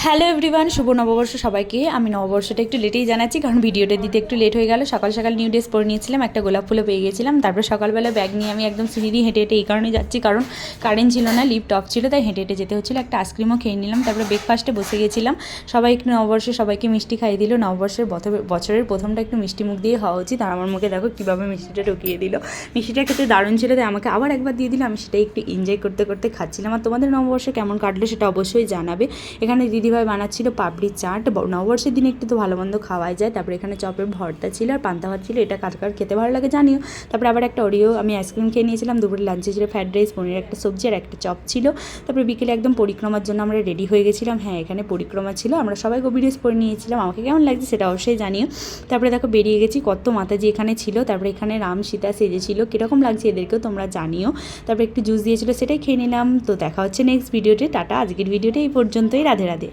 Hello everyone, শুভ নববর্ষ সবাইকে। আমি নববর্ষটা একটু লেটেই জানাচ্ছি, কারণ ভিডিওটা দিতে একটু লেট হয়ে গেল। সকাল সকাল নিউ ড্রেস পরে নিয়েছিলাম, একটা গোলাপ ফুলও পেয়ে গেছিলাম। তারপর সকালবেলা ব্যাগ নিয়ে আমি একদম সিঁড়ি হেঁটে হেঁটে এই কারণে যাচ্ছি, কারণ কারেন্ট ছিল না, লিফট অফ ছিল, তাই হেঁটে হেঁটে যেতে হচ্ছিলো। একটা আইসক্রিমও খেয়ে নিলাম, তারপরে ব্রেকফাস্টে বসে গেছিলাম। সবাই একটু নববর্ষে সবাইকে মিষ্টি খাইয়ে দিল। নববর্ষের বছরের প্রথমটা একটু মিষ্টি মুখ দিয়ে হওয়া উচিত, আর আমার মুখে দেখো কীভাবে মিষ্টিটা ঢুকিয়ে দিল। মিষ্টিটা খেতে দারুণ ছিল, তাই আমাকে আবার একবার দিয়ে দিল। আমি সেটাই একটু এনজয় করতে করতে খাচ্ছিলাম। আর তোমাদের নববর্ষ কেমন কাটলো সেটা অবশ্যই জানাবে। এখানে দিদিভাই বানাচ্ছিল পাপড়ি চাট। নববর্ষের দিনে একটু তো ভালো মন্দ খাওয়াই যায়। তারপরে এখানে চপের ভর্তা ছিল আর পান্তা ভাত ছিল। এটা কার কার খেতে ভালো লাগে জানিও। তারপরে আবার একটা ওরিও আমি আইসক্রিম খেয়ে নিয়েছিলাম। দুপুরে লাঞ্চে ছিল ফ্রাইড রাইস, পনির, একটা সবজি আর একটা চপ ছিল। তারপরে বিকেলে একদম পরিক্রমার জন্য আমরা রেডি হয়ে গেছিলাম। হ্যাঁ, এখানে পরিক্রমা ছিল, আমরা সবাই গভীর ড্রেস পরে নিয়েছিলাম। আমাকে কেমন লাগছে সেটা অবশ্যই জানিও। তারপরে দেখো বেরিয়ে গেছি, কত মাতাজি এখানে ছিল। তারপরে এখানে রাম সীতা সেজেছিল, কীরকম লাগছে এদেরকেও তোমরা জানিও। তারপরে একটু জুস দিয়েছিল, সেটাই খেয়ে নিলাম। তো দেখা হচ্ছে নেক্সট ভিডিওতে। টাটা, আজকের ভিডিওটা এই পর্যন্তই। রাধে রাধে।